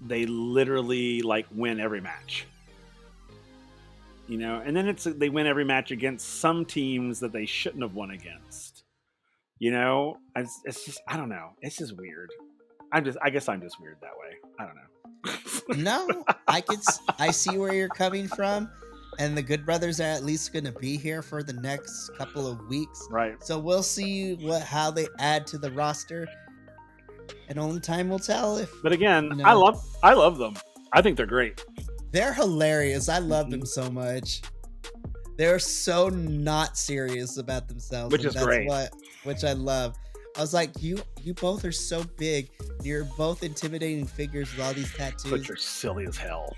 S2: they literally win every match. And then they win every match against some teams that they shouldn't have won against. It's just, I don't know. It's just weird. I guess I'm just weird that way. I don't know.
S1: No, I see where you're coming from. And the Good Brothers are at least going to be here for the next couple of weeks.
S2: Right.
S1: So we'll see how they add to the roster. And only time will tell
S2: But again, I love them. I think they're great.
S1: They're hilarious. I love them so much. They're so not serious about themselves.
S2: Which is great.
S1: Which I love. I was like, you both are so big. You're both intimidating figures with all these tattoos.
S2: But you're silly as hell.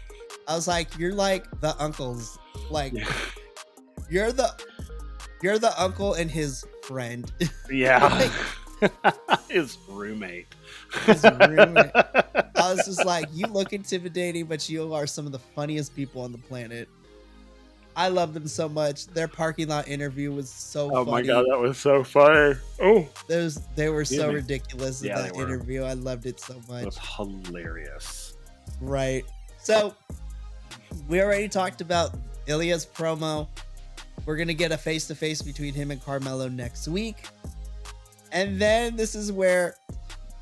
S1: I was like, you're like the uncles. Like, you're the uncle and his friend.
S2: Yeah. His roommate.
S1: I was just like, you look intimidating, but you are some of the funniest people on the planet. I love them so much. Their parking lot interview was so funny.
S2: Oh my god, that was so funny. Oh,
S1: they were so ridiculous in that interview. I loved it so much. It
S2: was hilarious.
S1: Right. So we already talked about Ilya's promo. We're gonna get a face-to-face between him and Carmelo next week. And then this is where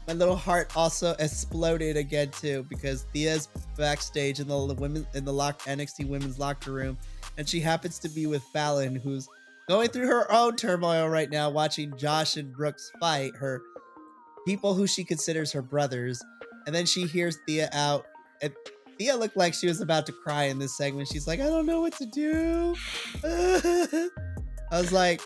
S1: my little heart also exploded again too, because Thea's backstage in the NXT women's locker room, and she happens to be with Fallon, who's going through her own turmoil right now, watching Josh and Brooks fight, her people who she considers her brothers. And then she hears Thea out, and Thea looked like she was about to cry in this segment. She's like, I don't know what to do. I was like,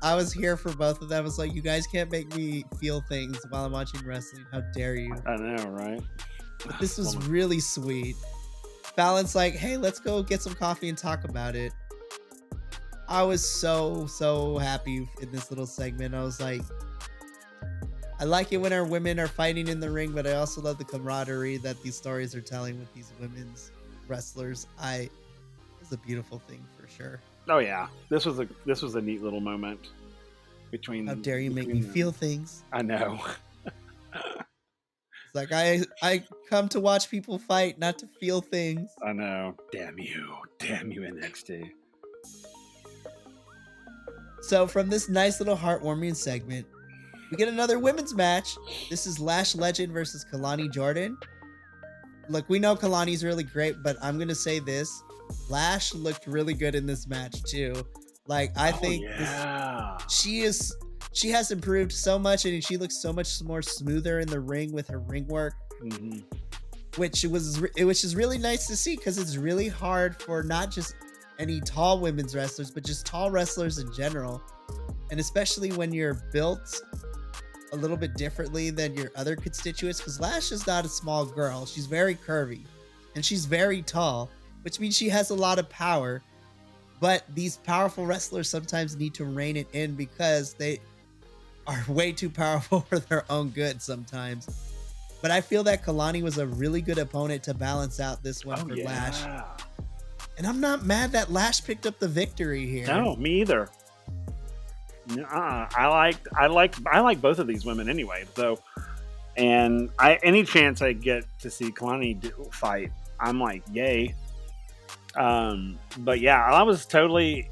S1: I was here for both of them. I was like, you guys can't make me feel things while I'm watching wrestling. How dare you?
S2: I know, right?
S1: But this was really sweet. Fallon's like, hey, let's go get some coffee and talk about it. I was so happy in this little segment. I was like, I like it when our women are fighting in the ring, but I also love the camaraderie that these stories are telling with these women's wrestlers. It's a beautiful thing for sure.
S2: Oh yeah, this was a neat little moment between.
S1: How dare you make me feel things?
S2: I know.
S1: It's like I come to watch people fight, not to feel things.
S2: I know. Damn you NXT.
S1: So from this nice little heartwarming segment, we get another women's match. This is Lash Legend versus Kanani Jordan. Look, we know Kalani's really great, but I'm gonna say this. Lash looked really good in this match too. Like, I think she has improved so much, and she looks so much more smoother in the ring with her ring work, which is really nice to see, because it's really hard for not just any tall women's wrestlers, but just tall wrestlers in general, and especially when you're built a little bit differently than your other constituents, because Lash is not a small girl. She's very curvy, and she's very tall. which means she has a lot of power. But these powerful wrestlers sometimes need to rein it in because they are way too powerful for their own good sometimes. But I feel that Kalani was a really good opponent to balance out this one for Lash. And I'm not mad that Lash picked up the victory here.
S2: No, me either. I like both of these women anyway. So, and any chance I get to see Kanani fight, I'm like, yay. But yeah, I was totally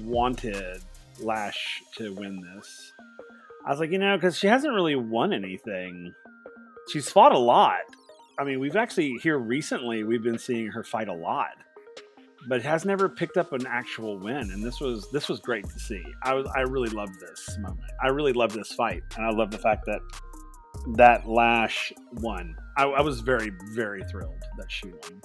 S2: wanted Lash to win this. I was like, because she hasn't really won anything. She's fought a lot. I mean, we've actually here recently we've been seeing her fight a lot, but has never picked up an actual win. And this was great to see. I really loved this moment. I really loved this fight, and I love the fact that Lash won. I was very, very thrilled that she won.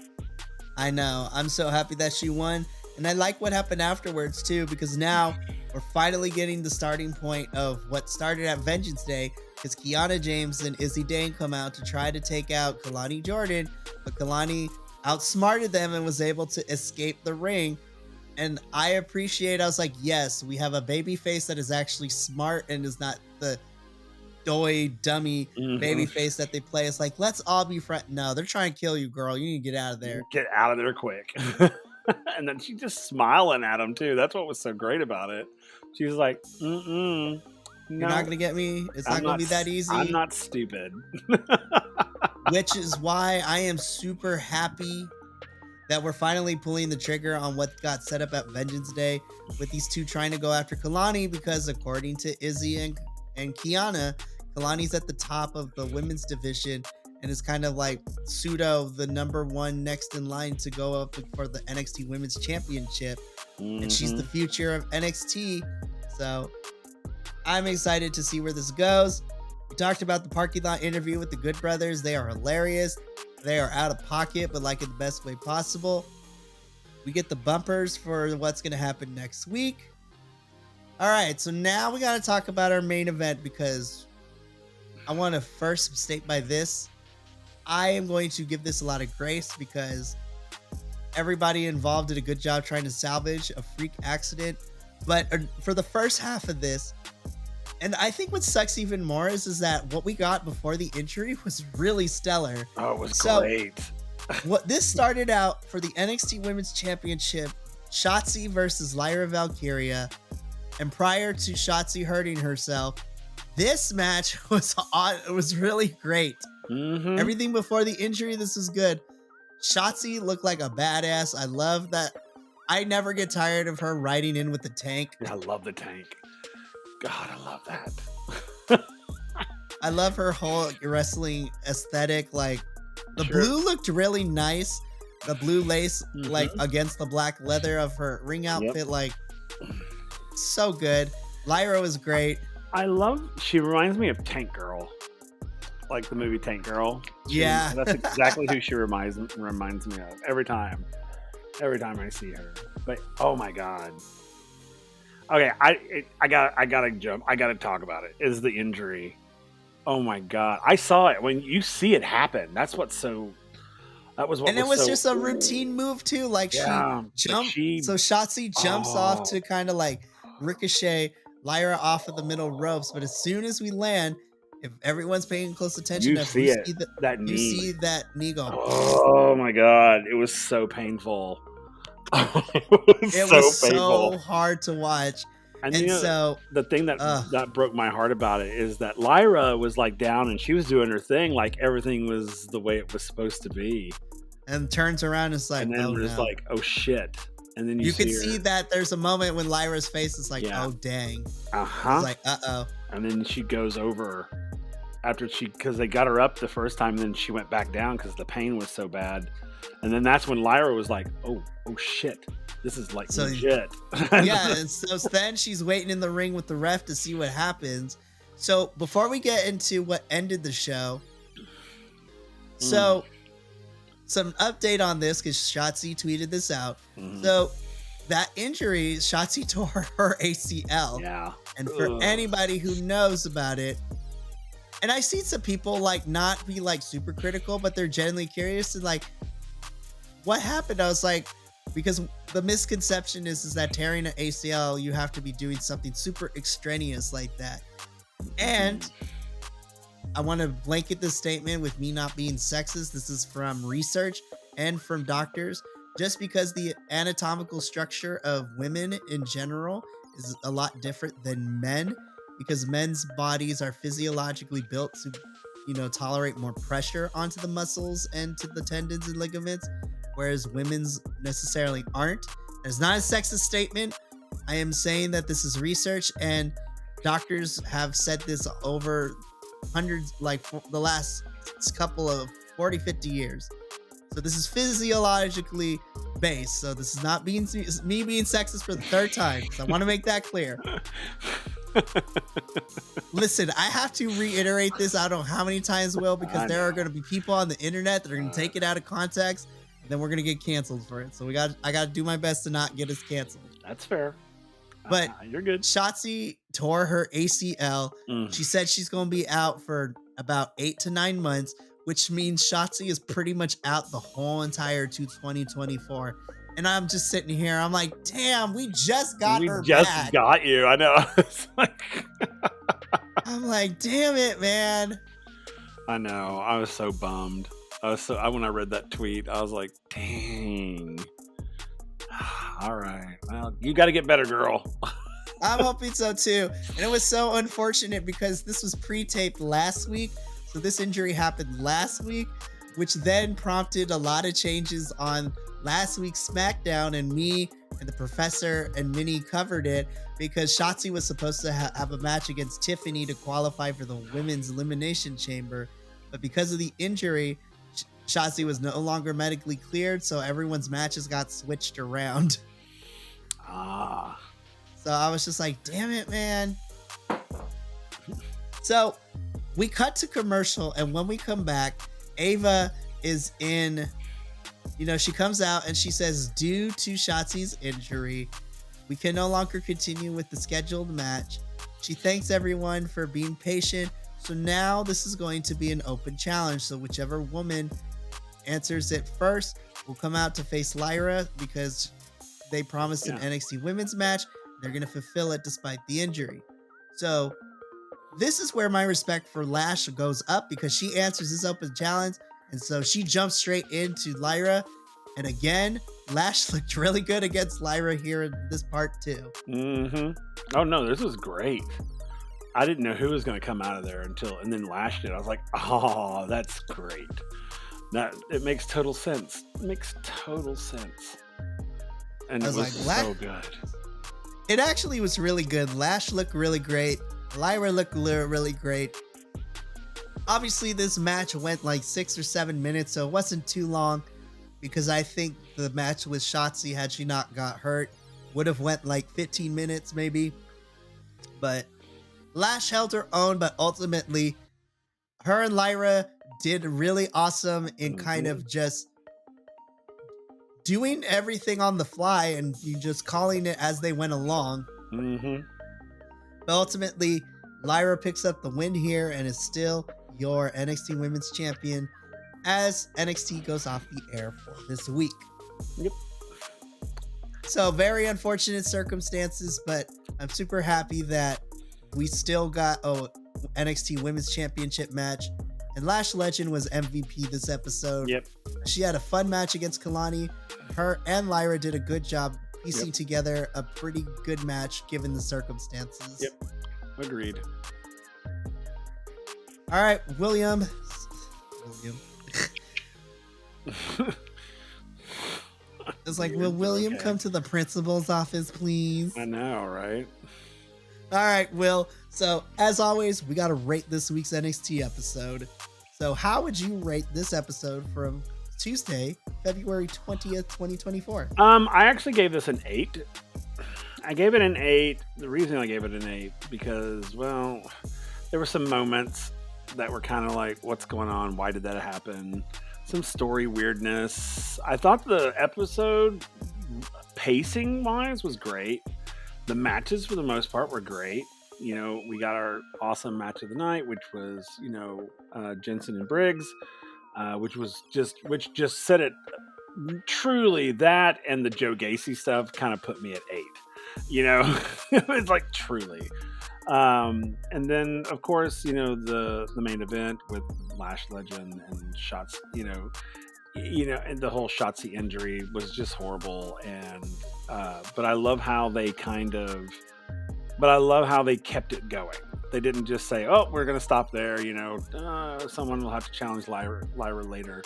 S1: I know. I'm so happy that she won. And I like what happened afterwards, too, because now we're finally getting the starting point of what started at Vengeance Day, because Kiana James and Izzy Dane come out to try to take out Kalani Jordan, but Kalani outsmarted them and was able to escape the ring. And I was like, yes, we have a baby face that is actually smart and is not the dummy baby face that they play. It's like, let's all be friends. No, they're trying to kill you, girl. You need to get out of there.
S2: Get out of there quick. And then she's just smiling at him too. That's what was so great about it. She was like, no,
S1: you're not gonna get me. It's not gonna be that easy.
S2: I'm not stupid.
S1: Which is why I am super happy that we're finally pulling the trigger on what got set up at Vengeance Day with these two trying to go after Kalani, because according to Izzy and Kiana, Kalani's at the top of the women's division and is kind of like pseudo the number one next in line to go up for the NXT Women's Championship. And she's the future of NXT. So I'm excited to see where this goes. We talked about the parking lot interview with the Good Brothers. They are hilarious. They are out of pocket, but like in the best way possible. We get the bumpers for what's going to happen next week. All right, so now we got to talk about our main event, because I want to first state by this. I am going to give this a lot of grace because everybody involved did a good job trying to salvage a freak accident. But for the first half of this, and I think what sucks even more is that what we got before the injury was really stellar.
S2: Oh, it was great.
S1: What this started out for the NXT Women's Championship, Shotzi versus Lyra Valkyria. And prior to Shotzi hurting herself, this match was it was really great. Everything before the injury, this was good. Shotzi looked like a badass. I love that. I never get tired of her riding in with the tank.
S2: Yeah, I love the tank. God, I love that.
S1: I love her whole wrestling aesthetic. Like the blue looked really nice. The blue lace, like against the black leather of her ring outfit, like so good. Lyra was great.
S2: She reminds me of Tank Girl, like the movie Tank Girl. That's exactly who she reminds me of every time I see her. But oh my god. Okay, I gotta talk about it. Is the injury? Oh my god, I saw it when you see it happen. That's what's so. That was what.
S1: And it was just a routine move too. Like she jumped. So Shotzi jumps off to kind of like ricochet Lyra off of the middle ropes. But as soon as we land, if everyone's paying close attention,
S2: you see that
S1: knee go.
S2: Oh my god, it was so painful.
S1: It was so hard to watch.
S2: And so the thing that broke my heart about it is that Lyra was like down and she was doing her thing, like everything was the way it was supposed to be.
S1: And turns around and it's like,
S2: and then it's like, oh shit. And then you
S1: can see that there's a moment when Lyra's face is like, oh dang. It's like, uh-oh.
S2: And then she goes over after because they got her up the first time, then she went back down because the pain was so bad. And then that's when Lyra was like, oh shit. This is like legit.
S1: Yeah, and so then she's waiting in the ring with the ref to see what happens. So before we get into what ended the show, so some update on this, because Shotzi tweeted this out. So that injury, Shotzi tore her ACL.
S2: Yeah.
S1: And for anybody who knows about it, and I see some people like not be like super critical, but they're genuinely curious and like, what happened? I was like, because the misconception is that tearing an ACL, you have to be doing something super extraneous like that. And I want to blanket this statement with me not being sexist. This is from research and from doctors. Just because the anatomical structure of women in general is a lot different than men, because men's bodies are physiologically built to, tolerate more pressure onto the muscles and to the tendons and ligaments, whereas women's necessarily aren't. It's not a sexist statement. I am saying that this is research, and doctors have said this over hundreds, like the last couple of 40, 50 years. So this is physiologically based. So this is not me being sexist for the third time. So I want to make that clear. Listen, I have to reiterate this. I don't know how many times, Will, because there are going to be people on the internet that are going to take it out of context, and then we're going to get canceled for it. So I got to do my best to not get us canceled.
S2: That's fair.
S1: But
S2: you're good.
S1: Shotzi tore her ACL. She said she's going to be out for about 8 to 9 months, which means Shotzi is pretty much out the whole entire 2024. And I'm just sitting here. I'm like, damn, we just got her back. We just
S2: got you. I know.
S1: I'm like, damn it, man.
S2: I know. I was so bummed. When I read that tweet, I was like, dang. All right. Well, you got to get better, girl.
S1: I'm hoping so too. And it was so unfortunate because this was pre-taped last week. So this injury happened last week, which then prompted a lot of changes on last week's SmackDown, and me and the professor and Minnie covered it because Shotzi was supposed to have a match against Tiffany to qualify for the women's elimination chamber. But because of the injury, Shotzi was no longer medically cleared, so everyone's matches got switched around. So I was just like, damn it, man. So we cut to commercial, and when we come back, Ava is in, she comes out and she says, due to Shotzi's injury, we can no longer continue with the scheduled match. She thanks everyone for being patient. So now this is going to be an open challenge. So whichever woman answers it first will come out to face Lyra, because they promised an NXT women's match. They're going to fulfill it despite the injury. So this is where my respect for Lash goes up, because she answers this open challenge. And so she jumps straight into Lyra. And again, Lash looked really good against Lyra here in this part too.
S2: Oh no, this was great. I didn't know who was going to come out of there and then Lash did. I was like, oh, that's great. It makes total sense. And it was so good.
S1: It actually was really good. Lash looked really great. Lyra looked really great. Obviously, this match went like 6 or 7 minutes, so it wasn't too long, because I think the match with Shotzi, had she not got hurt, would have went like 15 minutes maybe. But Lash held her own, but ultimately, her and Lyra did really awesome in kind of just doing everything on the fly and you just calling it as they went along. But ultimately, Lyra picks up the win here and is still your NXT Women's Champion as NXT goes off the air for this week.
S2: Yep.
S1: So very unfortunate circumstances, but I'm super happy that we still got a NXT Women's Championship match. And Lash Legend was MVP this episode.
S2: Yep.
S1: She had a fun match against Kanani. Her and Lyra did a good job piecing together a pretty good match given the circumstances.
S2: Yep. Agreed.
S1: All right, William. It's like, will William come to the principal's office, please?
S2: I know, right?
S1: All right, Will. So, as always, we got to rate this week's NXT episode. So, how would you rate this episode from Tuesday, February 20th, 2024?
S2: I actually gave this an 8. I gave it an 8. The reason I gave it an 8, because, well, there were some moments that were kind of like, what's going on? Why did that happen? Some story weirdness. I thought the episode, pacing-wise, was great. The matches, for the most part, were great. You know, we got our awesome match of the night, which was, Jensen and Briggs, which just set it truly that and the Joe Gasy stuff kind of put me at 8. It's like truly. And then of course, the main event with Lash Legend and Shots, and the whole Shotzi injury was just horrible. And but I love how they kept it going. They didn't just say, "Oh, we're going to stop there." Someone will have to challenge Lyra later.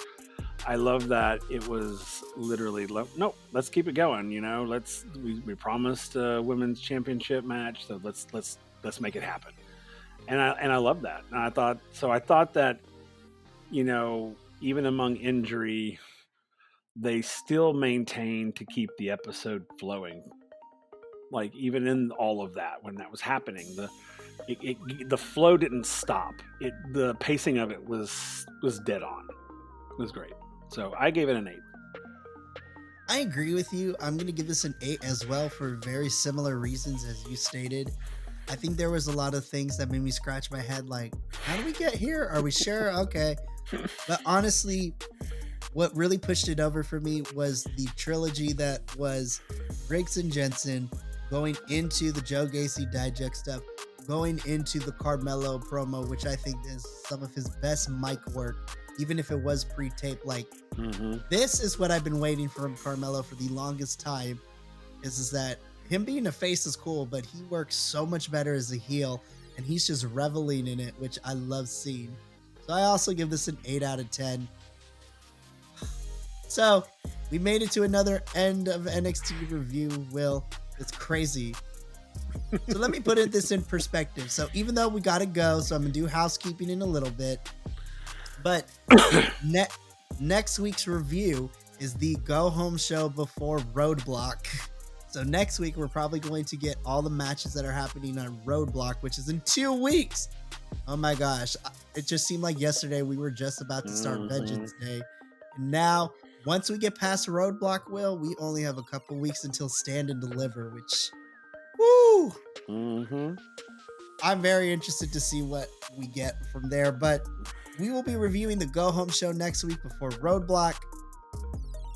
S2: I love that it was literally no. Let's keep it going. We promised a women's championship match, so let's make it happen. And I love that. And I thought that even among injury, they still maintained to keep the episode flowing. Like even in all of that, when that was happening, the flow didn't stop. The pacing of it was dead on. It was great. So I gave it an 8.
S1: I agree with you. I'm going to give this an 8 as well for very similar reasons as you stated. I think there was a lot of things that made me scratch my head like, how do we get here? Are we sure? Okay. But honestly, what really pushed it over for me was the trilogy that was Briggs and Jensen going into the Joe Gasy Dijak stuff, going into the Carmelo promo, which I think is some of his best mic work, even if it was pre-taped. Like, This is what I've been waiting for from Carmelo for the longest time, is that him being a face is cool, but he works so much better as a heel, and he's just reveling in it, which I love seeing. So I also give this an 8 out of 10. So we made it to another end of NXT review, Will. It's crazy. So let me put this in perspective. So even though we got to go, so I'm going to do housekeeping in a little bit. But next week's review is the go-home show before Roadblock. So next week, we're probably going to get all the matches that are happening on Roadblock, which is in 2 weeks. Oh my gosh. It just seemed like yesterday we were just about to start Vengeance Day. And now, once we get past Roadblock, Will, we only have a couple weeks until Stand and Deliver, which, woo! I'm very interested to see what we get from there. But we will be reviewing the go-home show next week before Roadblock.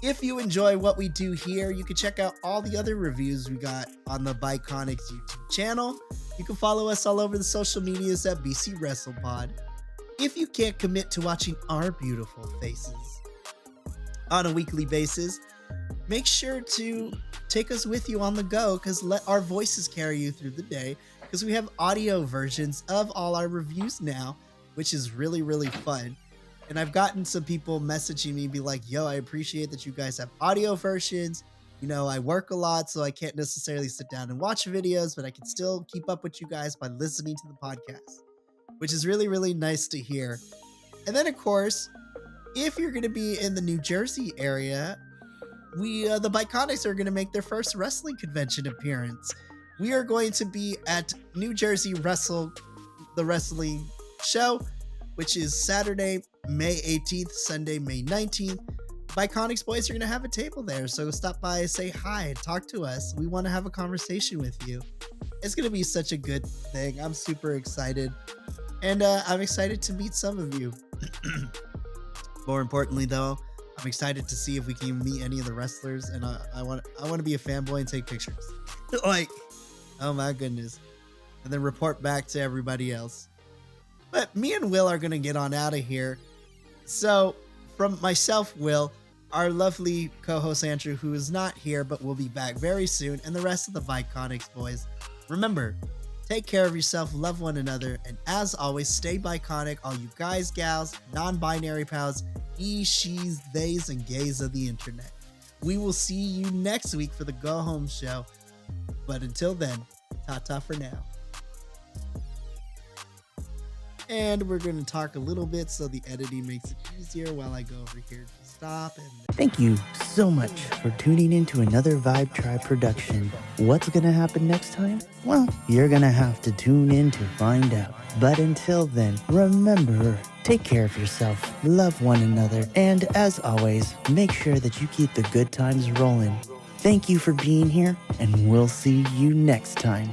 S1: If you enjoy what we do here, you can check out all the other reviews we got on the Biconics YouTube channel. You can follow us all over the social medias at BC WrestlePod. If you can't commit to watching our beautiful faces on a weekly basis, make sure to take us with you on the go, because let our voices carry you through the day, because we have audio versions of all our reviews now, which is really, really fun. And I've gotten some people messaging me, be like, yo, I appreciate that you guys have audio versions. I work a lot, so I can't necessarily sit down and watch videos, but I can still keep up with you guys by listening to the podcast, which is really, really nice to hear. And then, of course, if you're going to be in the New Jersey area, the Biconics are going to make their first wrestling convention appearance. We are going to be at New Jersey the Wrestling Show, which is Saturday, May 18th, Sunday, May 19th. Biconics boys are going to have a table there, so stop by, say hi, talk to us. We want to have a conversation with you. It's going to be such a good thing. I'm super excited, and I'm excited to meet some of you. More importantly, though, I'm excited to see if we can meet any of the wrestlers, and I want to be a fanboy and take pictures. Like, oh my goodness. And then report back to everybody else. But me and Will are going to get on out of here. So from myself, Will, our lovely co-host Andrew, who is not here but will be back very soon, and the rest of the Biconics boys, remember, take care of yourself, love one another, and as always, stay Biconic, all you guys, gals, non-binary pals, he, she's, theys, and gays of the internet. We will see you next week for the go-home show. But until then, ta-ta for now. And we're going to talk a little bit so the editing makes it easier while I go over here to stop. And
S3: thank you so much for tuning in to another Vibe Tribe production. What's going to happen next time? Well, you're going to have to tune in to find out. But until then, remember, take care of yourself, love one another, and as always, make sure that you keep the good times rolling. Thank you for being here, and we'll see you next time.